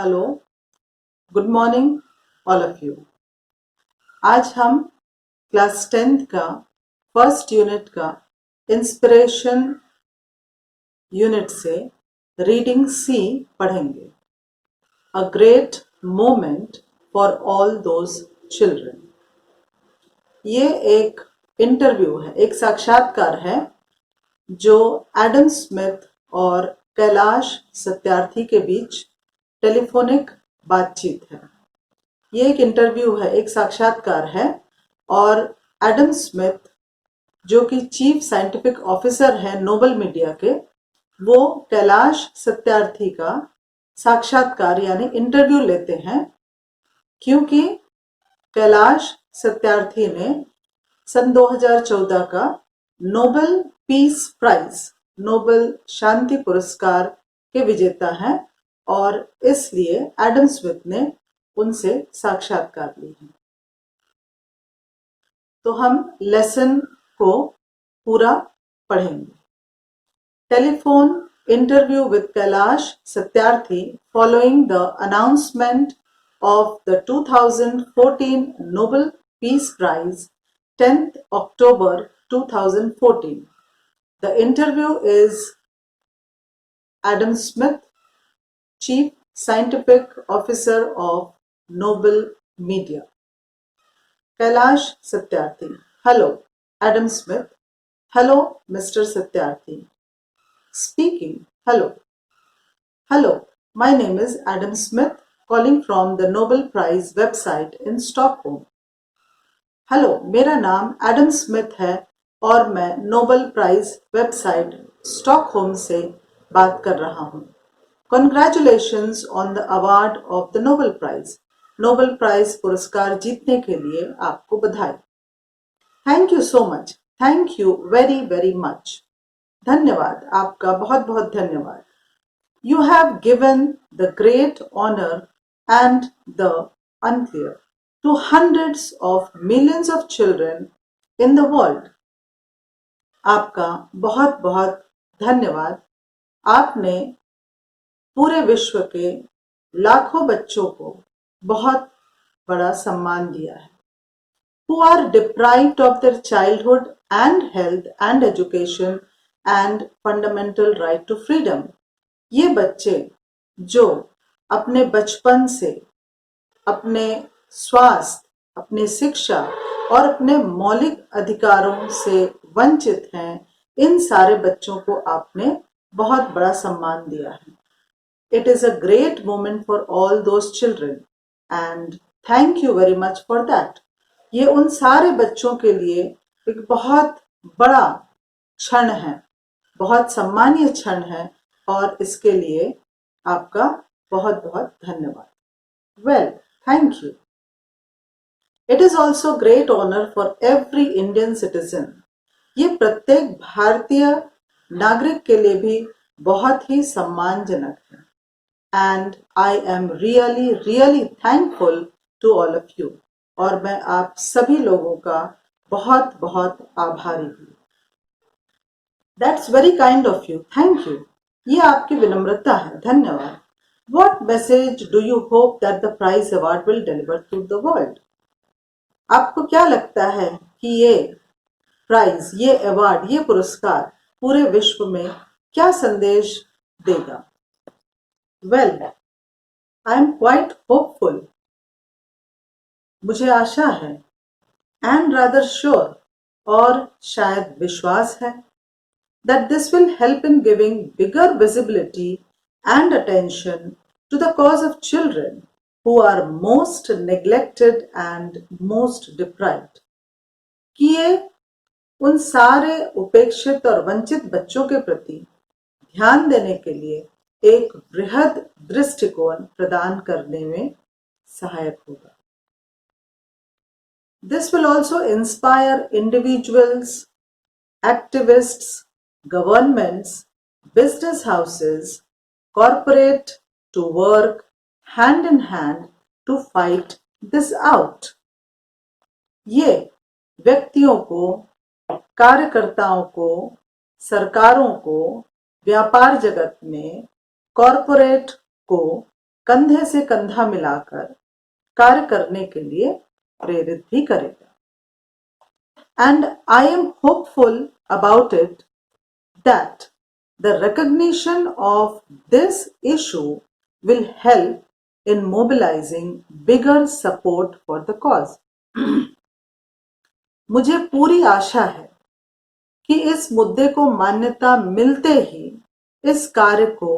Hello, good morning all of you. आज हम class 10th का फर्स्ट यूनिट का इंस्पिरेशन यूनिट से रीडिंग सी पढ़ेंगे। A great moment for all those children. ये एक इंटरव्यू है, एक साक्षात्कार है जो एडम स्मिथ और कैलाश सत्यार्थी के बीच टेलीफोनिक बातचीत है। ये एक इंटरव्यू है, एक साक्षात्कार है और एडम स्मिथ जो कि चीफ साइंटिफिक ऑफिसर है नोबल मीडिया के, वो कैलाश सत्यार्थी का साक्षात्कार यानी इंटरव्यू लेते हैं, क्योंकि कैलाश सत्यार्थी ने सन 2014 का नोबेल पीस प्राइज, नोबेल शांति पुरस्कार के विजेता हैं और इसलिए एडम स्मिथ ने उनसे साक्षात्कार ली है। तो हम लेसन को पूरा पढ़ेंगे। Telephone interview with Kailash Satyarthi following the announcement of the 2014 Nobel Peace Prize, 10th October 2014. The interview is Adam Smith, Chief Scientific Officer of Nobel Media. Kailash Satyarthi. Hello, Adam Smith. Hello, Mr. Satyarthi. Speaking. Hello. Hello, my name is Adam Smith, calling from the Nobel Prize website in Stockholm. Hello, मेरा नाम Adam Smith है और मैं Nobel prize website Stockholm से बात कर रहा हूँ। Congratulations on the award of the Nobel prize. Nobel prize पुरस्कार जीतने के लिए आपको बधाई। Thank you so much. Thank you very very much. धन्यवाद, आपका बहुत बहुत धन्यवाद। You have given the great honor and the unclear to hundreds of millions of children in the world. आपका बहुत बहुत धन्यवाद। आपने पूरे विश्व के लाखों बच्चों को बहुत बड़ा सम्मान दिया है। Who are deprived of their childhood and health and education and fundamental right to freedom. ये बच्चे जो अपने बचपन से अपने स्वास्थ्य, अपने शिक्षा और अपने मौलिक अधिकारों से वंचित हैं, इन सारे बच्चों को आपने बहुत बड़ा सम्मान दिया है। It is a great moment for all those children and thank you very much for that. ये उन सारे बच्चों के लिए एक बहुत बड़ा क्षण है, बहुत सम्मानीय क्षण है और इसके लिए आपका बहुत बहुत धन्यवाद। Well, thank you. It is also great honour for every Indian citizen. ये प्रत्येक भारतीय नागरिक के लिए भी बहुत ही सम्मानजनक है। And I am really really thankful to all of you. और मैं आप सभी लोगों का बहुत बहुत आभारी हूँ। That's very kind of you, thank you. ये आपकी विनम्रता है, धन्यवाद। What message do you hope that the prize award will deliver to the world? आपको क्या लगता है कि ये प्राइज, ये अवार्ड, ये पुरस्कार पूरे विश्व में क्या संदेश देगा? Well, I am quite hopeful. मुझे आशा है, and rather sure, और शायद विश्वास है, that this will help in giving bigger visibility and attention to the cause of children who are most neglected and most deprived. कि ये उन सारे उपेक्षित और वंचित बच्चों के प्रति ध्यान देने के लिए एक बृहद दृष्टिकोण प्रदान करने में सहायक होगा। This will also inspire individuals, activists, governments, business houses, corporate to work hand in hand to fight this out. ये व्यक्तियों को, कार्यकर्ताओं को, सरकारों को, व्यापार जगत में, कॉरपोरेट को कंधे से कंधा मिलाकर कार्य करने के लिए प्रेरित भी करेगा. And I am hopeful about it that the recognition of this issue will help in mobilizing bigger support for the cause. मुझे पूरी आशा है कि इस मुद्दे को मान्यता मिलते ही इस कार्य को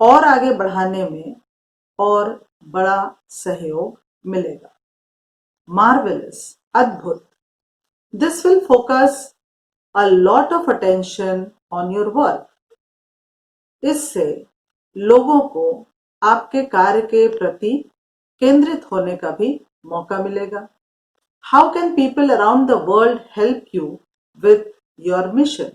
और आगे बढ़ाने में और बड़ा सहयोग मिलेगा. Marvelous, अद्भुत. This will focus a lot of attention on your work. इससे लोगों को आपके कार्य के प्रति केंद्रित होने का भी मौका मिलेगा. How can people around the world help you with your mission?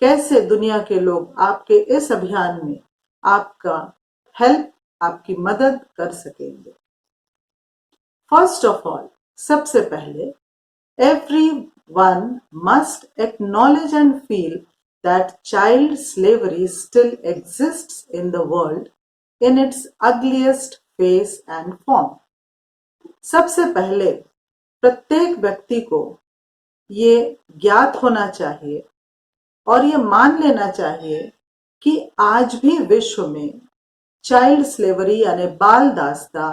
कैसे दुनिया के लोग आपके इस अभियान में आपका हेल्प, आपकी मदद कर सकेंगे? First of all, सबसे पहले, everyone must acknowledge and feel that child slavery still exists in the world in its ugliest face and form. सबसे पहले प्रत्येक व्यक्ति को ये ज्ञात होना चाहिए और ये मान लेना चाहिए कि आज भी विश्व में चाइल्ड स्लेवरी यानी बाल दास्ता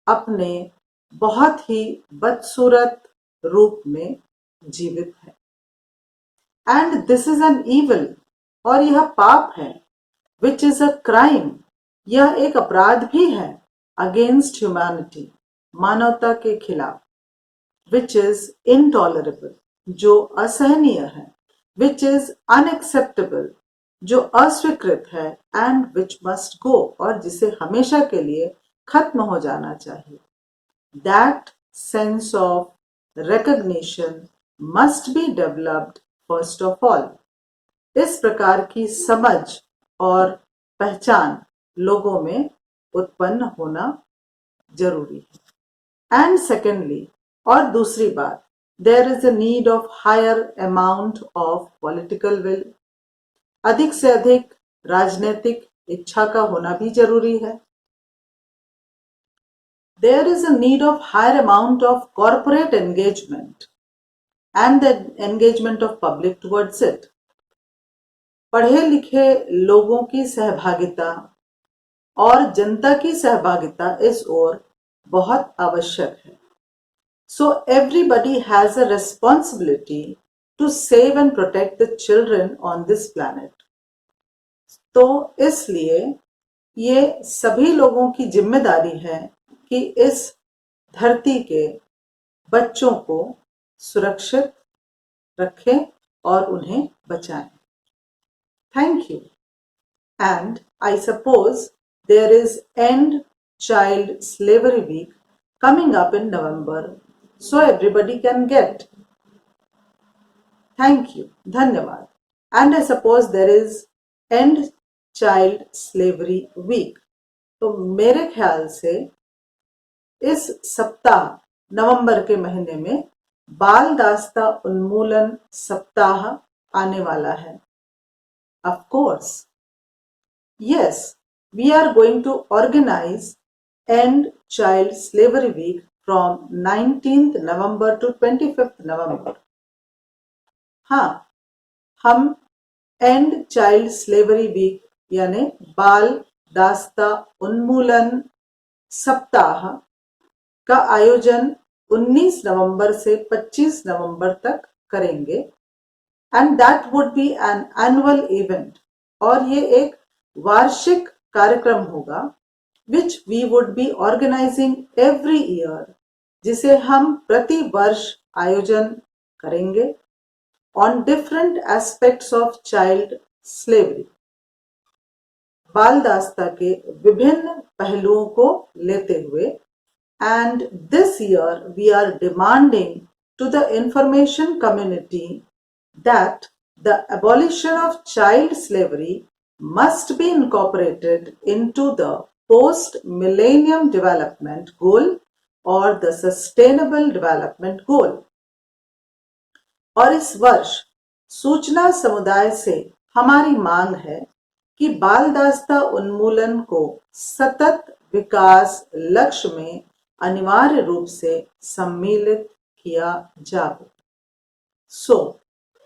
अपने बहुत ही बदसूरत रूप में जीवित है. And this is an evil, और यह पाप है. विच इज अ क्राइम, यह एक अपराध भी है. अगेंस्ट ह्यूमैनिटी, मानवता के खिलाफ. विच इज इनटॉलरेबल, जो असहनीय है. विच इज अनएक्सेप्टेबल, जो अस्वीकृत है. एंड विच मस्ट गो, और जिसे हमेशा के लिए खत्म हो जाना चाहिए. That sense of recognition must be developed first of all. इस प्रकार की समझ और पहचान लोगों में उत्पन्न होना जरूरी है. एंड सेकेंडली, और दूसरी बात, there is a need of higher amount of political will. अधिक से अधिक राजनीतिक इच्छा का होना भी जरूरी है. There is a need of higher amount of corporate engagement and the engagement of public towards it. पढ़े लिखे लोगों की सहभागिता और जनता की सहभागिता इस ओर बहुत आवश्यक है. So everybody has a responsibility to save and protect the children on this planet. तो इसलिए ये सभी लोगों की जिम्मेदारी है कि इस धरती के बच्चों को सुरक्षित रखें और उन्हें बचाएं. Thank you. And I suppose there is and child slavery week coming up in November, so everybody can get. Thank you. धन्यवाद. And I suppose there is end child slavery week. तो मेरे ख्याल से इस सप्ताह नवंबर के महीने में बाल दास्ता उन्मूलन सप्ताह आने वाला है. Of course. Yes, we are going to organize End Child Slavery Week from 19th November to 25th November. हाँ, हम End Child Slavery Week यानी बाल दास्ता उन्मूलन सप्ताह का आयोजन 19 नवंबर से 25 नवंबर तक करेंगे. And that would be an annual event, और ये एक वार्षिक कार्यक्रम होगा which we would be organizing every year, जिसे हम प्रति वर्ष आयोजन करेंगे on different aspects of child slavery. बाल दास्ता के विभिन्न पहलुओं को लेते हुए. And this year we are demanding to the information community that the abolition of child slavery must be incorporated into the post-millennium development goal or the sustainable development goal. और इस वर्ष सूचना समुदाय से हमारी मांग है कि बाल दास्ता उन्मूलन को सतत विकास लक्ष्य में अनिवार्य रूप से सम्मिलित किया जाए। So,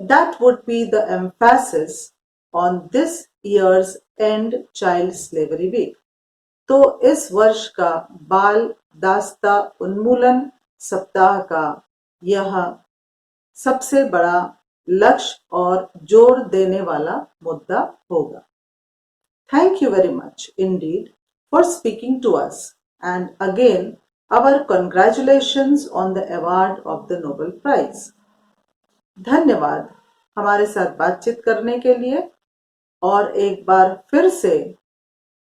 that would be the emphasis on this year's End Child Slavery Week. तो इस वर्ष का बाल दास्ता उन्मूलन सप्ताह का यह सबसे बड़ा लक्ष्य और जोर देने वाला मुद्दा होगा। Thank you very much indeed for speaking to us, and again our congratulations on the award of the Nobel Prize. धन्यवाद हमारे साथ बातचीत करने के लिए, और एक बार फिर से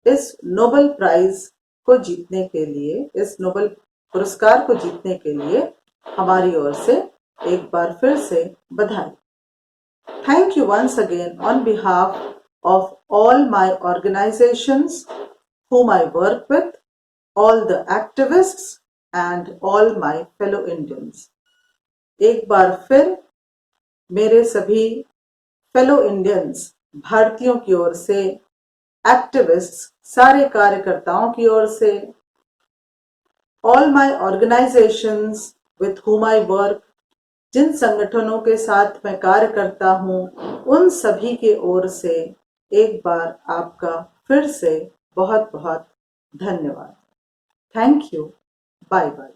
इस नोबेल प्राइज को जीतने के लिए, इस नोबेल पुरस्कार को जीतने के लिए हमारी ओर से एक बार फिर से बधाई। Thank you once again on behalf of all my organizations whom I work with, all the activists and all my fellow Indians. एक बार फिर मेरे सभी फेलो इंडियंस, भारतीयों की ओर से, एक्टिविस्ट्स, सारे कार्यकर्ताओं की ओर से, all my organisations with whom I work, जिन संगठनों के साथ मैं कार्य करता हूं, उन सभी के ओर से एक बार आपका फिर से बहुत बहुत धन्यवाद। Thank you. Bye bye.